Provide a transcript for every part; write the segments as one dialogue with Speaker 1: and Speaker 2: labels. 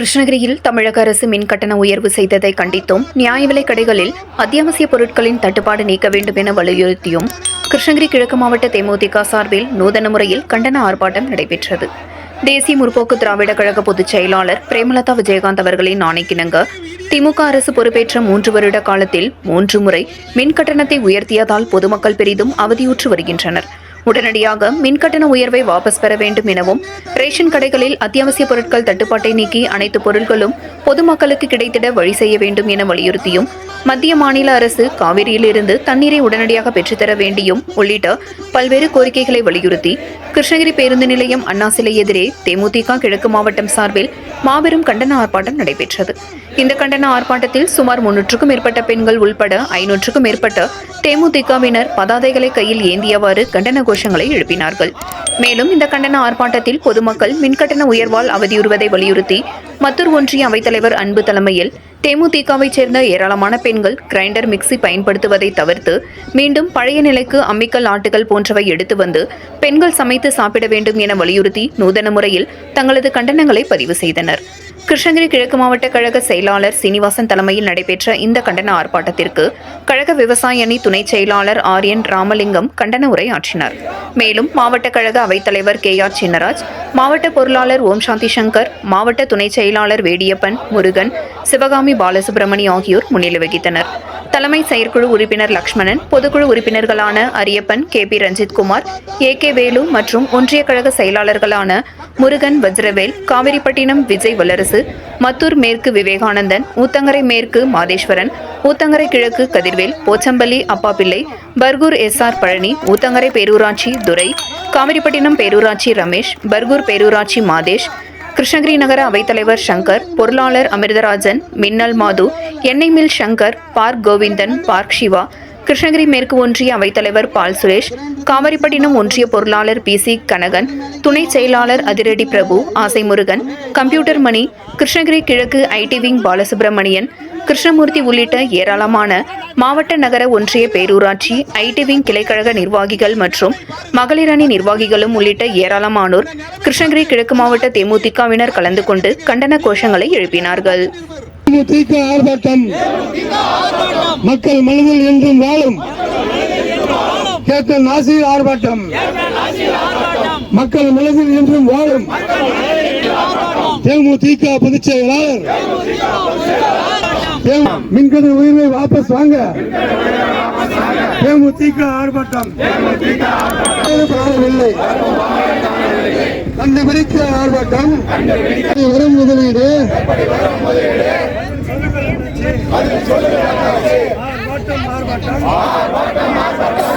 Speaker 1: கிருஷ்ணகிரியில் தமிழக அரசு மின் கட்டண உயர்வு செய்ததை கண்டித்தும் நியாய விலைக் கடைகளில் அத்தியாவசிய பொருட்களின் தட்டுப்பாடு நீக்க வேண்டும் என வலியுறுத்தியும் கிருஷ்ணகிரி கிழக்கு மாவட்ட தேமுதிக சார்பில் நூதன முறையில் கண்டன ஆர்ப்பாட்டம் நடைபெற்றது. தேசிய முற்போக்கு திராவிட கழக பொதுச் செயலாளர் பிரேமலதா விஜயகாந்த் அவர்களின் ஆணைக்கிணங்க திமுக அரசு பொறுப்பேற்ற 3 வருட காலத்தில் 3 முறை மின் கட்டணத்தை உயர்த்தியதால் பொதுமக்கள் பெரிதும் அவதியுற்று வருகின்றனர். உடனடியாக மின்கட்டண உயர்வை வாபஸ் பெற வேண்டும் எனவும், ரேஷன் கடைகளில் அத்தியாவசிய பொருட்கள் தட்டுப்பாட்டை நீக்கி அனைத்து பொருட்களும் பொதுமக்களுக்கு கிடைத்திட வழி செய்ய வேண்டும் என வலியுறுத்தியும், மத்திய மாநில அரசு காவிரியிலிருந்து தண்ணீரை உடனடியாக பெற்றுத்தர வேண்டியும் உள்ளிட்ட பல்வேறு கோரிக்கைகளை வலியுறுத்தி கிருஷ்ணகிரி பேருந்து நிலையம் அண்ணா சிலை எதிரே தேமுதிக கிழக்கு மாவட்டம் சார்பில் மாபெரும் கண்டன ஆர்ப்பாட்டம் நடைபெற்றது. இந்த கண்டன ஆர்ப்பாட்டத்தில் சுமார் 300க்கும் மேற்பட்ட பெண்கள் உள்பட 500க்கும் மேற்பட்ட தேமுதிகவினர் பதாதைகளை கையில் ஏந்தியவாறு கண்டன கோஷங்களை எழுப்பினார்கள். மேலும் இந்த கண்டன ஆர்ப்பாட்டத்தில் பொதுமக்கள் மின்கட்டண உயர்வால் அவதியுறுவதை வலியுறுத்தி மத்தூர் ஒன்றிய அவைத்தலைவர் அன்பு தலைமையில் தேமுதிகவைச் சேர்ந்த ஏராளமான பெண்கள் கிரைண்டர் மிக்சி பயன்படுத்துவதை தவிர்த்து மீண்டும் பழைய நிலைக்கு அம்மிக்கல் ஆட்டுகள் போன்றவை எடுத்து வந்து பெண்கள் சமைத்து சாப்பிட வேண்டும் என வலியுறுத்தி நூதன முறையில் தங்களது கண்டனங்களை பதிவு செய்தனர். கிருஷ்ணகிரி கிழக்கு மாவட்ட கழக செயலாளர் சீனிவாசன் தலைமையில் நடைபெற்ற இந்த கண்டன ஆர்ப்பாட்டத்திற்கு கழக விவசாய அணி துணைச் செயலாளர் ஆர்என் ராமலிங்கம் கண்டன உரை ஆற்றினார். மேலும் மாவட்ட கழக அவைத்தலைவர் KR சின்னராஜ், மாவட்ட பொருளாளர் ஓம் சாந்தி சங்கர், மாவட்ட துணைச் செயலாளர் வேடியப்பன், முருகன், சிவகாமி பாலசுப்ரமணி ஆகியோர் முன்னிலை வகித்தனர். தலைமை செயற்குழு உறுப்பினர் லக்ஷ்மணன், பொதுக்குழு உறுப்பினர்களான அரியப்பன், KP ரஞ்சித்குமார், AK வேலு மற்றும் ஒன்றிய கழக செயலாளர்களான முருகன், வஜ்ரவேல், காவிரிப்பட்டினம் விஜய் வல்லரசு, மத்தூர் மேற்கு விவேகானந்தன், ஊத்தங்கரை மேற்கு மாதேஸ்வரன், ஊத்தங்கரை கிழக்கு கதிர்வேல், போச்சம்பள்ளி அப்பாப்பிள்ளை, பர்கூர் SR பழனி, ஊத்தங்கரை பேரூராட்சி துரை, காவிரிப்பட்டினம் பேரூராட்சி ரமேஷ், பர்கூர் பேரூராட்சி மாதேஷ், கிருஷ்ணகிரி நகர அவைத்தலைவர் சங்கர், பொருளாளர் அமிர்தராஜன், மின்னல் மாது, எண்ணெய் mill Shankar, park Govindan, park Siva, Krishnagiri மேற்கு ஒன்றிய அவைத்தலைவர் பால் சுரேஷ், காவிரிப்பட்டினம் ஒன்றிய பொருளாளர் PC கனகன், துணை செயலாளர் அதிரடி பிரபு, ஆசை முருகன், கம்ப்யூட்டர் மணி, கிருஷ்ணகிரி கிழக்கு IT விங் பாலசுப்ரமணியன், கிருஷ்ணமூர்த்தி உள்ளிட்ட ஏராளமான மாவட்ட நகர ஒன்றிய பேரூராட்சி IT விங் கிளைக்கழக நிர்வாகிகள் மற்றும் மகளிர் அணி நிர்வாகிகளும் உள்ளிட்ட ஏராளமானோர் கிருஷ்ணகிரி கிழக்கு மாவட்ட தேமுதிகவினர் கலந்து கொண்டு கண்டன கோஷங்களை எழுப்பினார்கள்.
Speaker 2: மக்கள் மனதில் என்றும் வாழும் கேப்டன் நாசிர் ஆர்ப்பாட்டம், மக்கள் மனதில் என்றும் வாழும் தேமுதிக பொதுச் செயலாளர் மின்கட்டண உயர்வை வாபஸ் வாங்க தேமுதிக ஆர்ப்பாட்டம் கண்டுபிடிக்க ஆர்ப்பாட்டம். வரும் முதலீடு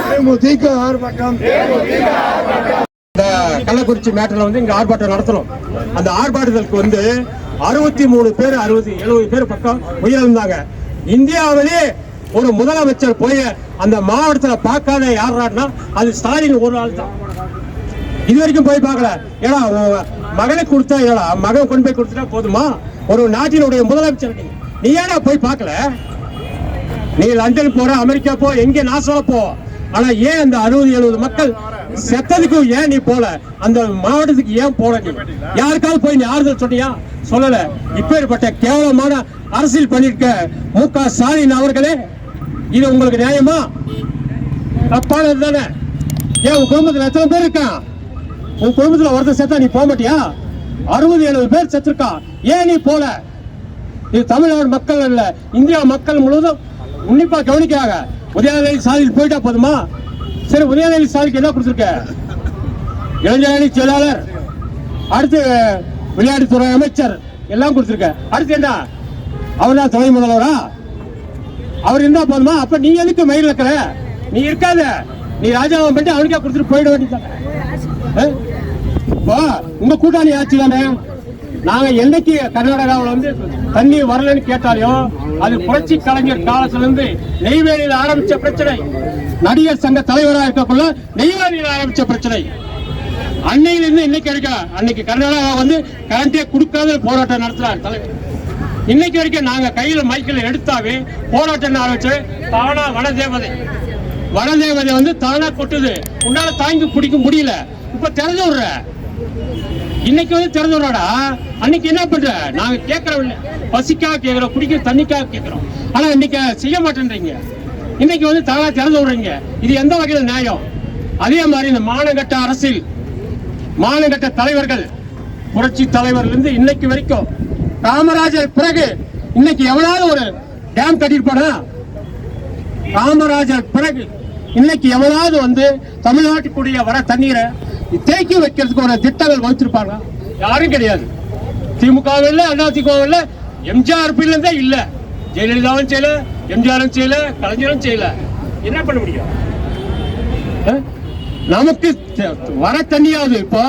Speaker 2: தேமுதிக ஆர்ப்பாட்டம். கள்ளக்குறிச்சி மேட்டர்ல இங்க ஆர்ப்பாட்டம் நடத்தணும். அந்த ஆர்ப்பாட்டத்திற்கு 63 பேர் 60-70 பேர் பக்கம் உயிரிழந்தாங்க. இந்தியாவிலே ஒரு முதலமைச்சர் போய் அந்த மாவட்டத்தில் பார்க்காத யாருன்னா அது ஸ்டாலின் ஒரு ஆள் தான். இது வரைக்கும் போய் பார்க்கல. ஏன்னா மகனுக்கு கொடுத்தா ஏடா மகன் கொண்டு போய் கொடுத்துட்டா போதுமா? ஒரு நாட்டினுடைய முதலமைச்சர் நீ ஏன்னா போய் பார்க்கல? நீ லண்டன் போற, அமெரிக்கா போ, எங்க நாசா போ. ஆனா ஏன் அந்த 60-70 மக்கள் செத்ததுக்கு ஏன் நீ போல? அந்த மாவட்டத்துக்கு ஏன் போல? நீ யாருக்காவது போய் நீ ஆறுதல் சொன்னியா? சொல்லல. இப்பேற்பட்ட கேவலமான அரசியல் பண்ணிருக்க MK ஸ்டாலின் அவர்களே, இது உங்களுக்கு நியாயமா? தப்பானது தானே? ஏன் உன் குடும்பத்தில் எத்தனை பேர் இருக்கான்? உன் குடும்பத்தில் ஒருத்தர் செத்தா நீ போக மாட்டியா? 60-70 பேர் செத்துருக்கா, ஏன் நீ போல? இது தமிழ்நாடு மக்கள் அல்ல, இந்தியா மக்கள் முழுவதும் உன்னிப்பா கவனிக்கிறாங்க. உதயநிதி ஸ்டாலின் போயிட்டா போதுமா? சரி, உதயநிதி ஸ்டாலினுக்கு என்ன கொடுத்துருக்க? இளைஞரணி செயலாளர், அடுத்து விளையாட்டுத்துறை அமைச்சர் எல்லாம் கொடுத்துருக்க. அடுத்து என்ன? அவர் தான் துணை முதல்வரா? அவர் இருந்தா போதுமா? அப்ப நீ எதுக்கு மயில் இருக்கிற? நீ இருக்காத, நீ ராஜாவை பண்ணி அவனுக்கே கொடுத்துட்டு போயிட வேண்டியதானே? உங்க கூட்டாளி ஆட்சி தானே. நாங்க என்னைக்கு கர்நாடகாவில் தண்ணீர் வரலன்னு கேட்டாலையும் அது புரட்சி கலைஞர் காலத்துல இருந்து நெய்வேலியில் ஆரம்பிச்ச பிரச்சனை. நடிகர் சங்க தலைவராக இருக்கக்குள்ள நெய்வேலியில் ஆரம்பிச்ச பிரச்சனை அன்னையிலிருந்து இன்னைக்கு வரைக்கும். அன்னைக்கு கர்நாடகா கரண்டே கொடுக்காத போராட்டம் நடத்துறாரு தலைவர். இன்னைக்கு வரைக்கும் நாங்க கையில மைக்கில் எடுத்தாவே போராட்டம் ஆரம்பிச்சு தானா வனதேவதை தானா கொட்டுது. உன்னால தாங்கி பிடிக்க முடியல. இப்ப திறந்து விடுற இன்னைக்கு வந்து திறந்து விடாடா, அன்னைக்கு என்ன பண்ற? நாங்க கேட்கறோம் இல்ல, பசிக்காக கேட்கிறோம், குடிக்கிற தண்ணிக்காக கேட்கிறோம். ஆனா இன்னைக்கு செய்ய மாட்டேன்றீங்க. இன்னைக்கு வந்து தானா திறந்து விடுறீங்க. இது எந்த வகையில நியாயம்? அதே மாதிரி இந்த மானங்கட்ட அரசியல், மானங்கட்ட தலைவர்கள், புரட்சி தலைவர்ல இருந்து இன்னைக்கு வரைக்கும், காமராஜர் பிறகு இன்னைக்கு எவ்வளவு ஒரு டேம் கட்டிட்டு போனா, காமராஜர் பிறகு இன்னைக்கு எவ்வளவு வந்து தமிழ்நாட்டுக்குரிய வர தண்ணீரை தேக்கி வைக்கிறதுக்கு ஒரு திட்டங்கள் வச்சிருப்பாங்க? யாரும் கிடையாது. திமுகவும் இல்ல, அதிமுகவும் இல்ல, எம்ஜிஆர் இருந்தே இல்ல. ஜெயலலிதாவும் செய்யல, எம்ஜிஆரும் செய்யல, கலைஞரும் செய்யல. என்ன பண்ண முடியும்? நமக்கு வர தண்ணியாவது இப்போ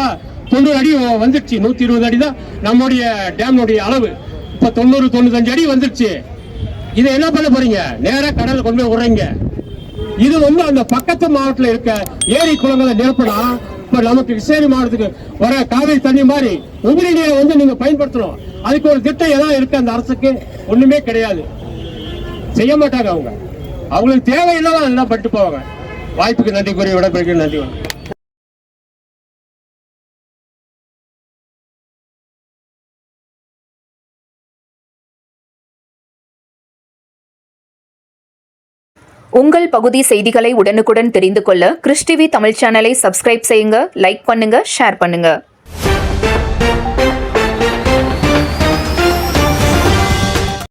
Speaker 2: 90 அடி வந்துருச்சு. 120 அடி தான் நம்முடைய டேமுடைய அளவு. இப்ப 90-95 அடி வந்துருச்சு. இதை என்ன பண்ண போறீங்க? நேரா கடல்ல கொண்டு போய் விடுறீங்க. இது வந்து அந்த பக்கத்து மாவட்டத்தில் இருக்க ஏரி குளங்களை நிரப்பினா இப்ப நமக்கு விசேரி மாவட்டத்துக்கு வர காவிரி தண்ணி மாதிரி உபரி நீரை வந்து நீங்க பயன்படுத்தணும். அதுக்கு ஒரு திட்டம் ஏதாவது இருக்கு அந்த அரசுக்கு? ஒண்ணுமே கிடையாது. செய்ய மாட்டாங்க. அவங்களுக்கு தேவையில்லாம அதெல்லாம் பட்டு போவாங்க. வாய்ப்புக்கு நன்றி கூறி விடைபெறுகிறேன். நன்றி.
Speaker 1: உங்கள் பகுதி செய்திகளை உடனுக்குடன் தெரிந்து கொள்ள கிறிஸ் டிவி தமிழ் சேனலை சப்ஸ்கிரைப் செய்யுங்க, லைக் பண்ணுங்க, ஷேர் பண்ணுங்க.